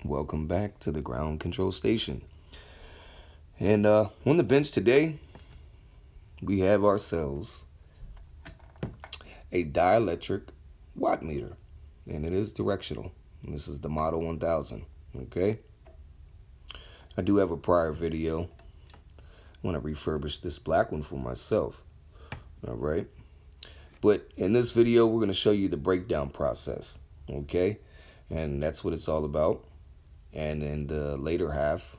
Welcome back to the ground control station. And on the bench today, we have ourselves a dielectric watt meter, and it is directional. And this is the Model 1000. Okay, I do have a prior video. I want to refurbish this black one for myself. All right, but in this video, we're going to show you the breakdown process. Okay, and that's what it's all about. And in the later half,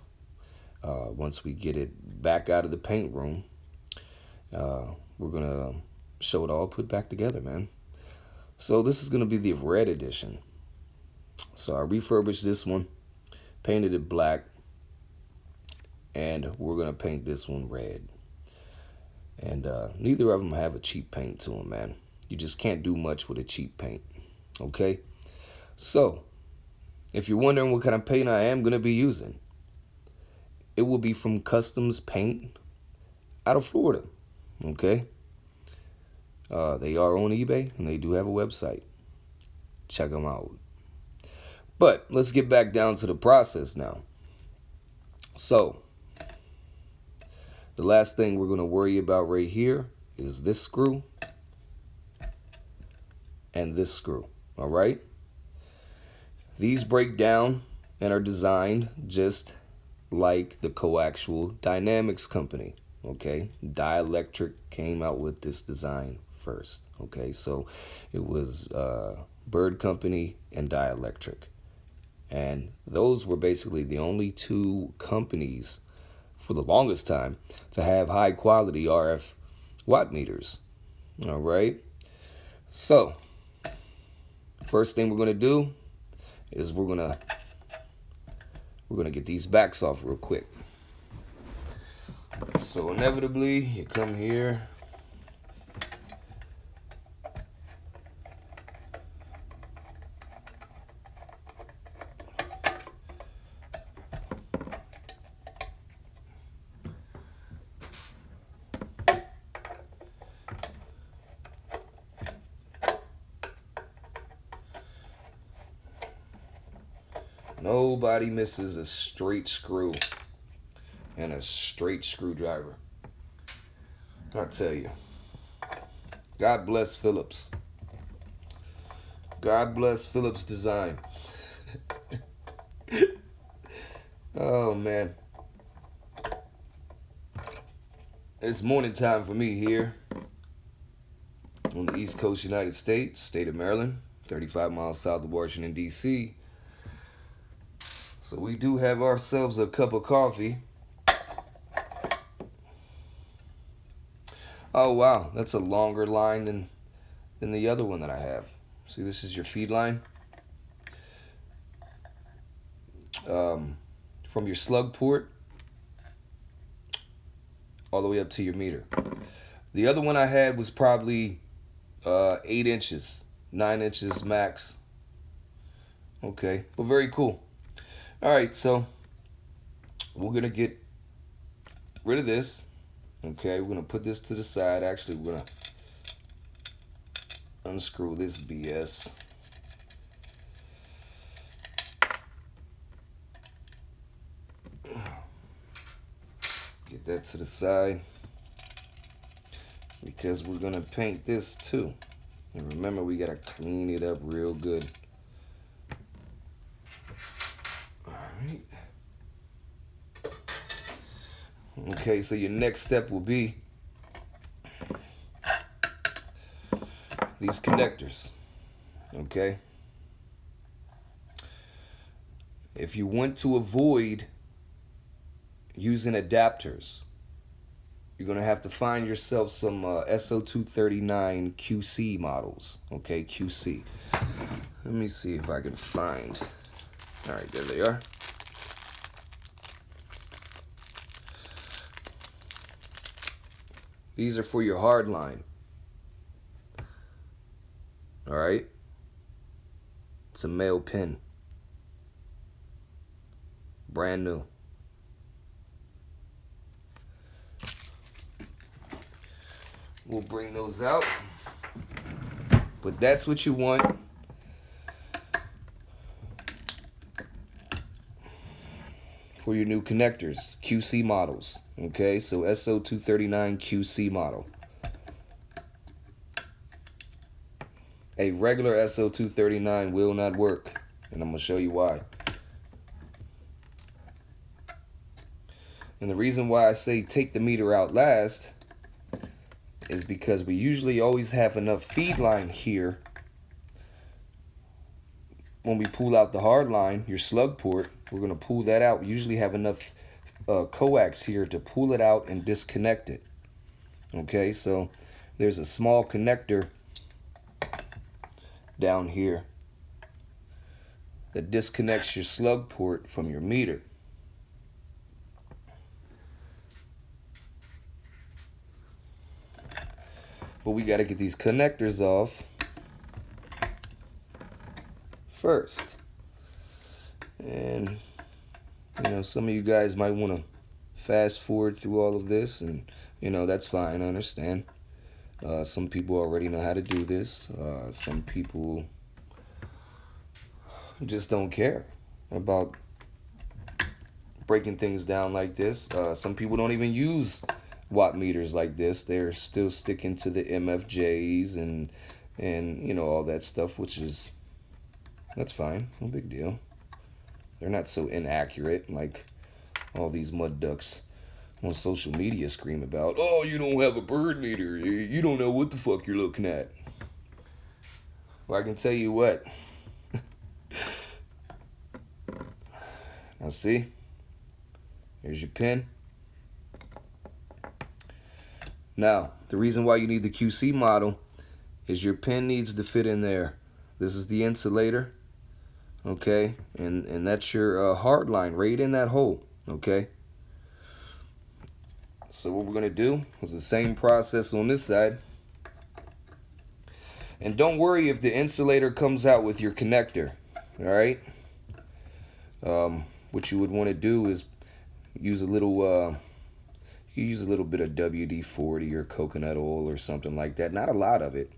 once we get it back out of the paint room, we're going to show it all put back together, man. So this is going to be the red edition. So I refurbished this one, painted it black, and we're going to paint this one red. And neither of them have a cheap paint to them, man. You just can't do much with a cheap paint, okay? So if you're wondering what kind of paint I am going to be using, it will be from Customs Paint out of Florida, okay? They are on eBay, and they do have a website. Check them out. But let's get back down to the process now. So the last thing we're going to worry about right here is this screw and this screw, all right? These break down and are designed just like the Coaxial Dynamics company, okay? Dielectric came out with this design first, okay? So it was Bird Company and Dielectric. And those were basically the only two companies for the longest time to have high quality RF watt meters, all right? So first thing we're going to do is we're gonna get these backs off real quick. So inevitably, you come here. Nobody misses a straight screw and a straight screwdriver. I tell you, God bless Phillips. God bless Phillips Design. Oh man, it's morning time for me here on the East Coast, United States, state of Maryland, 35 miles south of Washington, D.C. So we do have ourselves a cup of coffee. Oh wow, that's a longer line than the other one that I have. See, this is your feed line. From your slug port all the way up to your meter. The other one I had was probably 8 inches, 9 inches max. Okay, but very cool. All right, so we're going to get rid of this. Okay, we're going to put this to the side. Actually, we're going to unscrew this BS. Get that to the side because we're going to paint this too. And remember, we got to clean it up real good. Okay, so your next step will be these connectors, okay? If you want to avoid using adapters, you're going to have to find yourself some SO239 QC models, okay, QC. Let me see if I can find. All right, there they are. These are for your hard line. All right. It's a male pin. Brand new. We'll bring those out. But that's what you want. for your new connectors, QC models. Okay, so SO239 QC model. A regular SO239 will not work, and I'm going to show you why. And the reason why I say take the meter out last is because we usually always have enough feed line here. When we pull out the hard line, your slug port, we're going to pull that out. We usually have enough coax here to pull it out and disconnect it. Okay, so there's a small connector down here that disconnects your slug port from your meter. But we got to get these connectors off first. And you know, some of you guys might want to fast forward through all of this, and you know, that's fine. I understand. Some people already know how to do this. Some people just don't care about breaking things down like this. Some people don't even use watt meters like this. They're still sticking to the MFJs and you know, all that stuff, which is, that's fine, no big deal. They're not so inaccurate like all these mud ducks on social media scream about. Oh, you don't have a bird meter, you don't know what the fuck you're looking at. Well, I can tell you what. Now see, here's your pin. Now, the reason why you need the QC model is your pin needs to fit in there. This is the insulator, okay? And that's your hard line right in that hole, okay? So what we're going to do is the same process on this side. And don't worry if the insulator comes out with your connector, all right? What you would want to do is use a little, you use a little bit of WD-40 or coconut oil or something like that. Not a lot of it.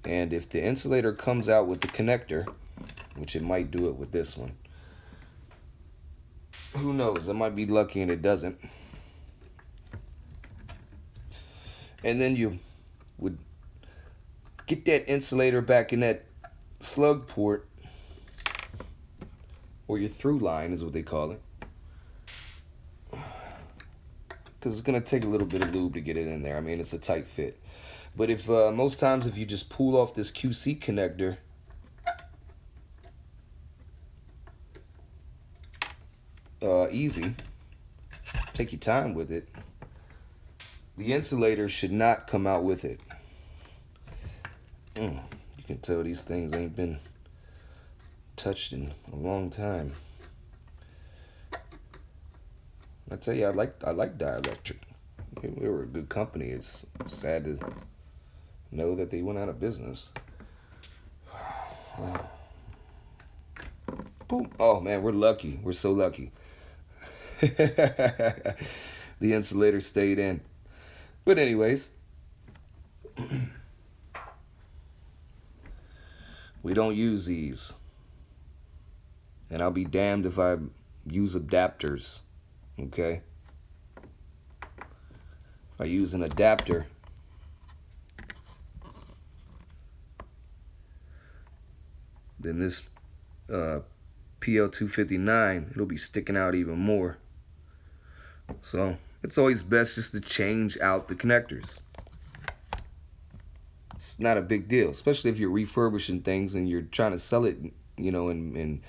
And if the insulator comes out with the connector, which it might do it with this one, who knows? I might be lucky and it doesn't. And then you would get that insulator back in that slug port, or your through line is what they call it. Because it's going to take a little bit of lube to get it in there. I mean, it's a tight fit. But if most times if you just pull off this QC connector, easy, take your time with it, the insulator should not come out with it. You can tell these things ain't been touched in a long time. I tell you, I like Dielectric. We were a good company. It's sad to know that they went out of business. Boom. Oh man, we're lucky. We're so lucky. The insulator stayed in. But anyways, we don't use these. And I'll be damned if I use adapters. Okay? If I use an adapter, then this PL259, it'll be sticking out even more. So it's always best just to change out the connectors. It's not a big deal, especially if you're refurbishing things and you're trying to sell it, you know, and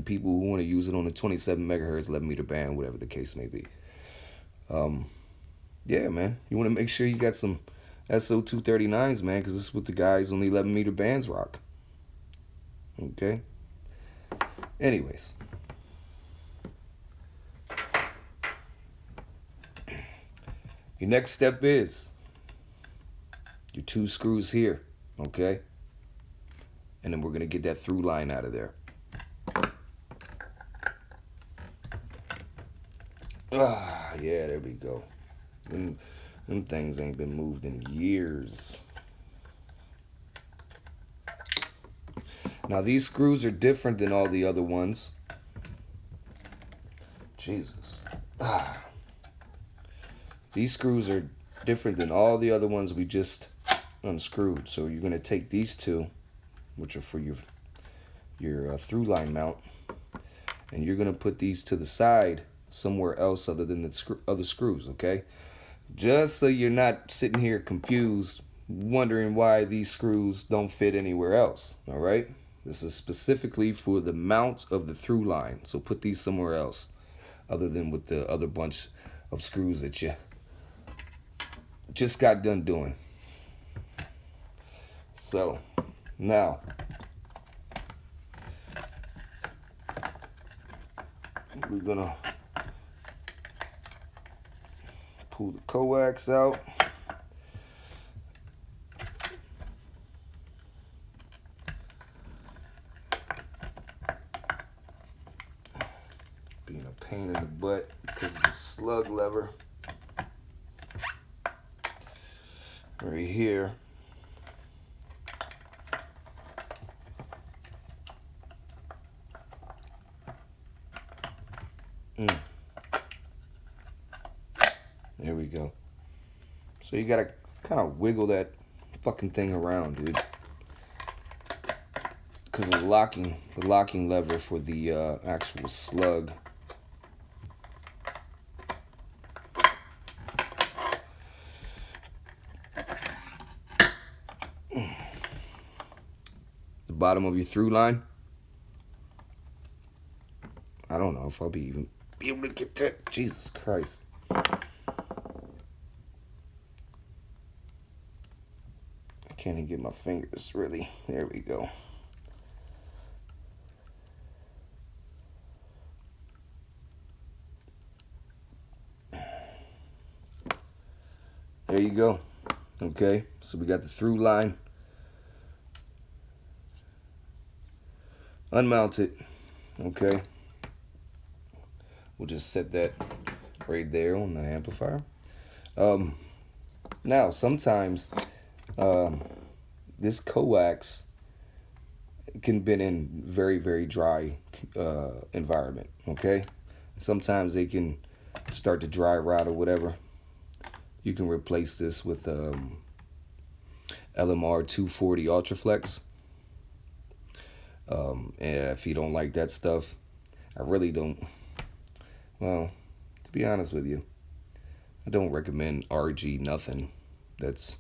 people who want to use it on a 27 megahertz 11 meter band, whatever the case may be. Yeah, man, you want to make sure you got some SO239s, man, because this is what the guys on the 11 meter bands rock. Okay. Anyways. Your next step is your 2 screws here, okay? And then we're going to get that through line out of there. Ah, yeah, there we go. Them things ain't been moved in years. Now, these screws are different than all the other ones. But Jesus. These screws are different than all the other ones we just unscrewed. So you're going to take these two, which are for your through line mount, and you're going to put these to the side somewhere else other than the other screws, okay? Just so you're not sitting here confused, wondering why these screws don't fit anywhere else, all right? This is specifically for the mount of the through line, so put these somewhere else other than with the other bunch of screws that you just got done doing. So, now, we're gonna pull the coax out. Being a pain in the butt because of the slug lever right here. There we go. So you gotta kind of wiggle that fucking thing around, dude, because of the locking lever for the actual slug. The bottom of your through line. I don't know if I'll be able to get that. Jesus Christ. Can't even get my fingers, really. There we go. There you go. Okay, so we got the through line. Unmounted. Okay. We'll just set that right there on the amplifier. Now, sometimes this coax can be in very, very dry environment, okay? Sometimes they can start to dry rot or whatever. You can replace this with LMR 240 Ultraflex. And if you don't like that stuff, I really don't. Well, to be honest with you, I don't recommend RG nothing. That's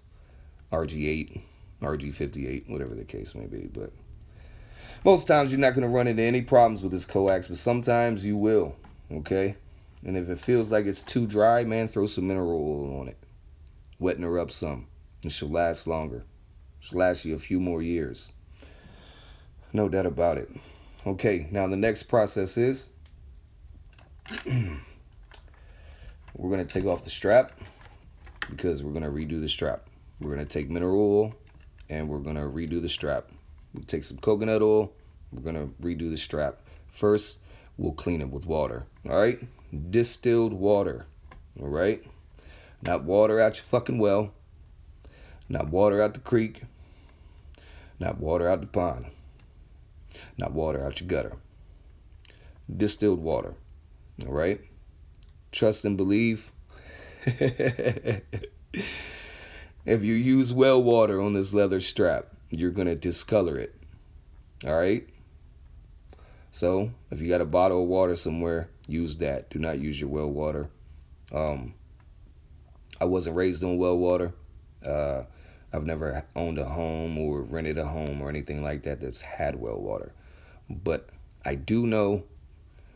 RG8, RG58, whatever the case may be. But most times you're not going to run into any problems with this coax, but sometimes you will, okay? And if it feels like it's too dry, man, throw some mineral oil on it. Wetten her up some, and she'll last longer. She'll last you a few more years. No doubt about it. Okay, now the next process is we're going to take off the strap because we're going to redo the strap. We're going to take mineral oil and we're going to redo the strap. We'll take some coconut oil. We're going to redo the strap. First, we'll clean it with water. All right? Distilled water. All right? Not water out your fucking well. Not water out the creek. Not water out the pond. Not water out your gutter. Distilled water. All right? Trust and believe. If you use well water on this leather strap, you're going to discolor it. All right? So, if you got a bottle of water somewhere, use that. Do not use your well water. I wasn't raised on well water. I've never owned a home or rented a home or anything like that that's had well water. But I do know,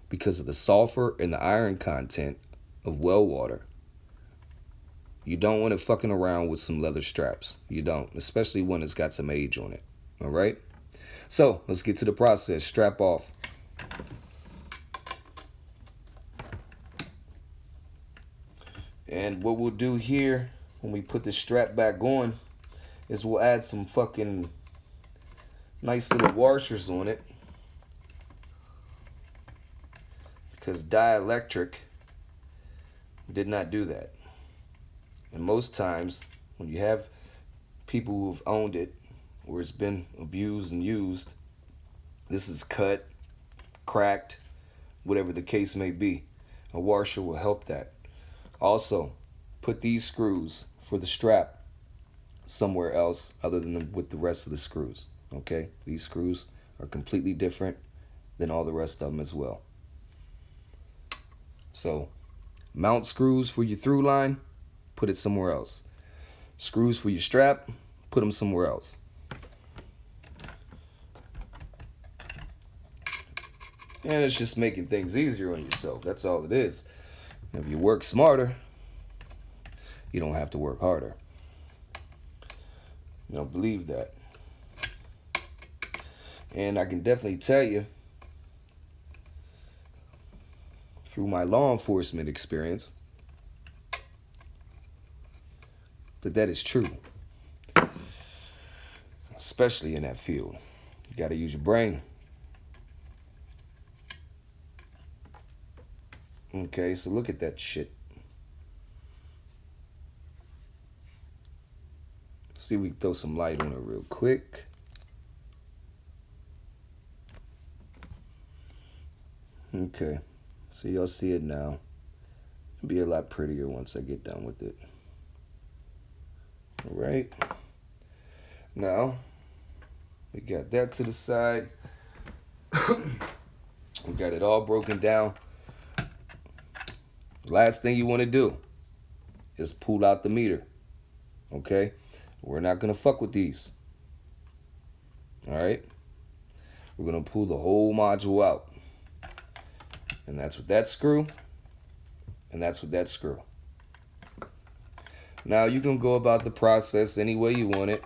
because of the sulfur and the iron content of well water, you don't want to fucking around with some leather straps. You don't, especially when it's got some age on it. All right? So, let's get to the process. Strap off. And what we'll do here when we put the strap back on is we'll add some fucking nice little washers on it. Because Dielectric did not do that. And most times, when you have people who've owned it, or it's been abused and used, this is cut, cracked, whatever the case may be. A washer will help that. Also, put these screws for the strap somewhere else other than with the rest of the screws. Okay? These screws are completely different than all the rest of them as well. So, mount screws for your through line, put it somewhere else. Screws for your strap, put them somewhere else. And it's just making things easier on yourself. That's all it is. If you work smarter, you don't have to work harder. You don't believe that. And I can definitely tell you, through my law enforcement experience, that is true. Especially in that field. You got to use your brain. Okay, so look at that shit. See, we can throw some light on it real quick. Okay, so y'all see it now. It'll be a lot prettier once I get done with it. All right. Now, we got that to the side. We got it all broken down. Last thing you want to do is pull out the meter. Okay? We're not going to fuck with these. All right? We're going to pull the whole module out. And that's with that screw. And that's with that screw. Now, you can go about the process any way you want it.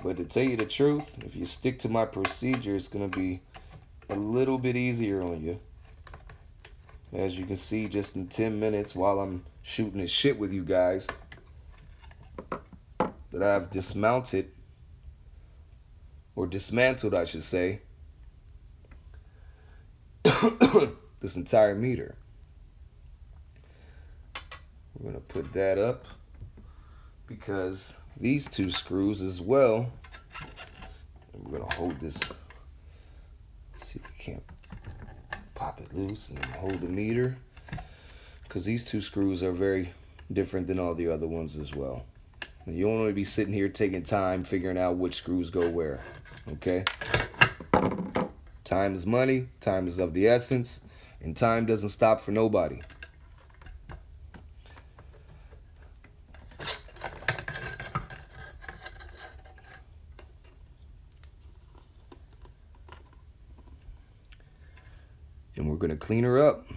But to tell you the truth, if you stick to my procedure, it's going to be a little bit easier on you. As you can see, just in 10 minutes while I'm shooting this shit with you guys, that I've dismounted, or dismantled, I should say, this entire meter. We're going to put that up because these two screws as well, and we're going to hold this, see if we can't pop it loose and hold the meter, because these two screws are very different than all the other ones as well. And you don't want to be sitting here taking time figuring out which screws go where. Okay? Time is money, time is of the essence, and time doesn't stop for nobody. And we're going to clean her up.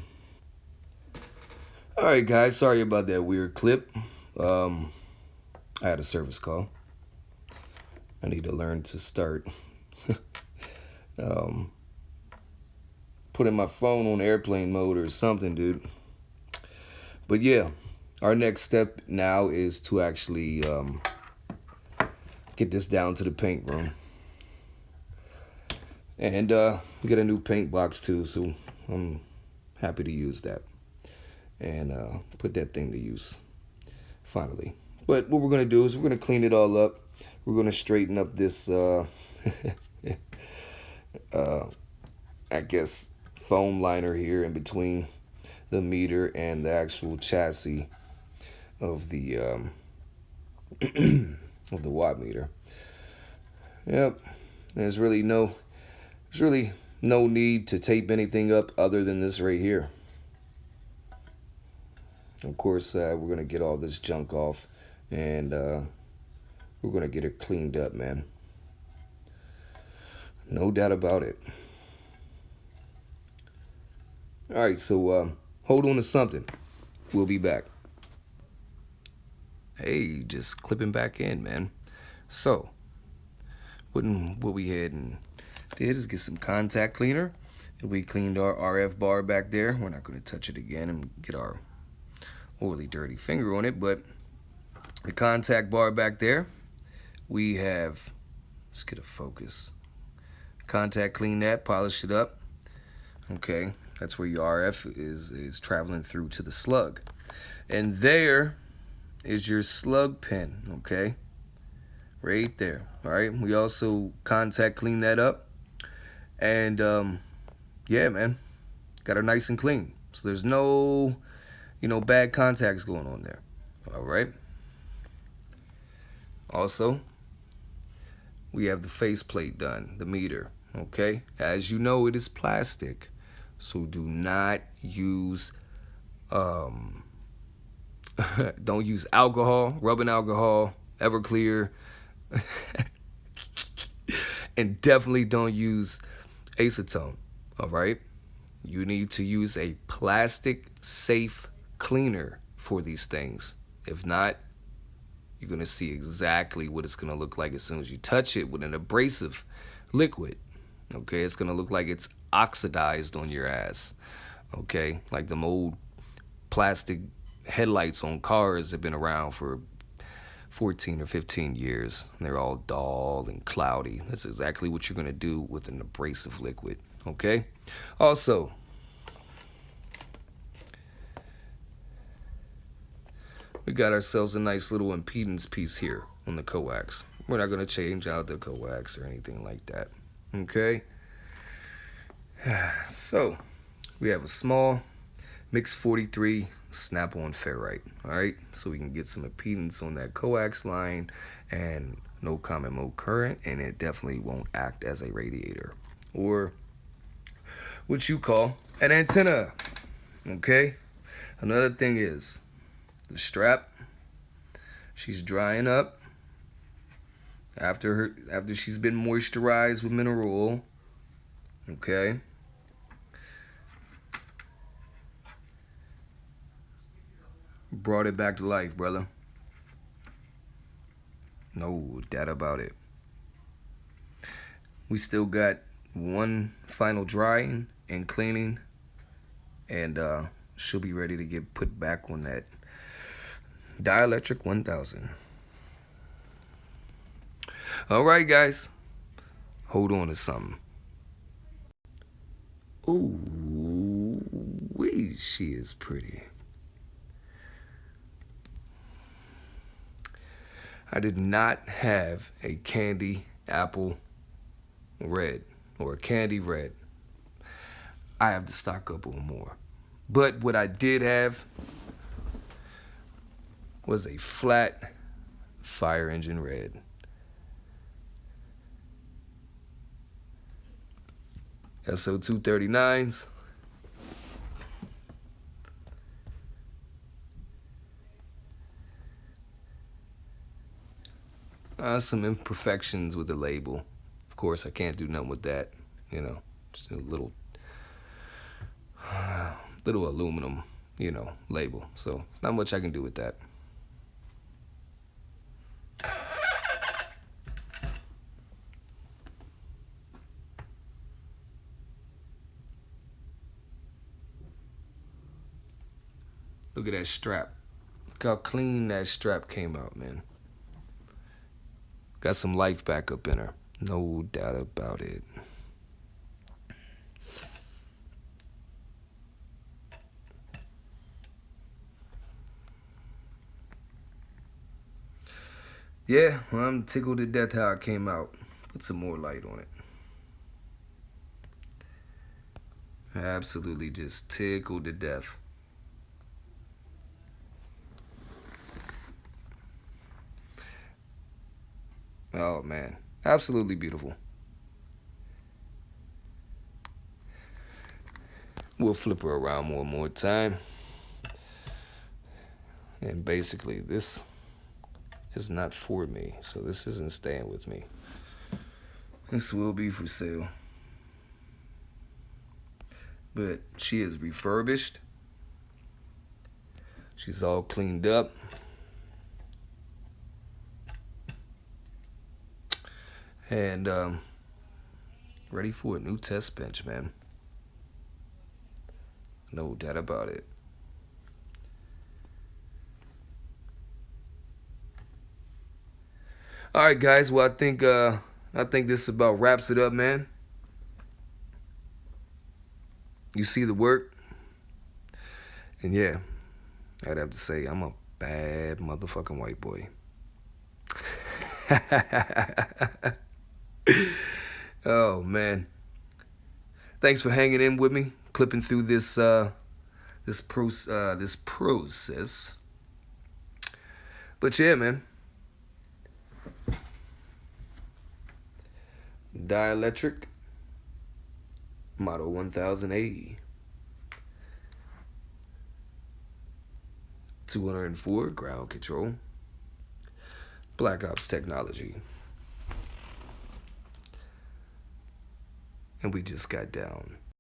All right, guys. Sorry about that weird clip. I had a service call. I need to learn to start putting my phone on airplane mode or something, dude. But yeah, our next step now is to actually get this down to the paint room. And we got a new paint box too, so I'm happy to use that and put that thing to use finally. But what we're going to do is we're going to clean it all up. We're going to straighten up this, I guess, foam liner here in between the meter and the actual chassis of the of the watt meter. Yep, there's really no need to tape anything up other than this right here. Of course, we're going to get all this junk off, and we're going to get it cleaned up, man. No doubt about it. All right, so hold on to something. We'll be back. Hey, just clipping back in, man. So, what we had and did is get some contact cleaner. And we cleaned our RF bar back there. We're not going to touch it again and get our overly dirty finger on it, but the contact bar back there, we have, let's get a focus. Contact clean that, polish it up. Okay, that's where your RF is traveling through to the slug. And there is your slug pin, okay? Right there, all right? We also contact clean that up. And yeah, man, got her nice and clean. So there's no, bad contacts going on there. All right. Also, we have the faceplate done, the meter. Okay. As you know, it is plastic, so do not use don't use alcohol, rubbing alcohol, Everclear, and definitely don't use acetone. All right. You need to use a plastic safe cleaner for these things. If not, you're going to see exactly what it's going to look like as soon as you touch it with an abrasive liquid. Okay, it's going to look like it's oxidized on your ass. Okay, like them old plastic headlights on cars have been around for 14 or 15 years. And they're all dull and cloudy. That's exactly what you're going to do with an abrasive liquid. Okay, also, we got ourselves a nice little impedance piece here on the coax. We're not going to change out the coax or anything like that. Okay? So, we have a small mix 43 snap-on ferrite. Alright? So we can get some impedance on that coax line and no common mode current, and it definitely won't act as a radiator. Or what you call an antenna. Okay? Another thing is the strap. She's drying up after she's been moisturized with mineral oil. Okay. Brought it back to life, brother. No doubt about it. We still got one final drying and cleaning, and she'll be ready to get put back on that Dielectric 1000. All right, guys. Hold on to something. Ooh, wee, she is pretty. I did not have a candy apple red or a candy red. I have to stock up on more. But what I did have was a flat fire engine red. SO239s. Some imperfections with the label. Of course, I can't do nothing with that. Just a little aluminum, label. So it's not much I can do with that. Look at that strap. Look how clean that strap came out, man. Got some life back up in her. No doubt about it. Yeah, well, I'm tickled to death how it came out. Put some more light on it. Absolutely just tickled to death. Oh, man. Absolutely beautiful. We'll flip her around one more time. And basically, this is not for me. So this isn't staying with me. This will be for sale. But she is refurbished. She's all cleaned up. And ready for a new test bench, man. No doubt about it. All right, guys. Well, I think this about wraps it up, man. You see the work, and yeah, I'd have to say I'm a bad motherfucking white boy. Oh, man. Thanks for hanging in with me, clipping through this process. But yeah, man. Dielectric Model 1000A. 204 ground control. Black Ops technology. And we just got down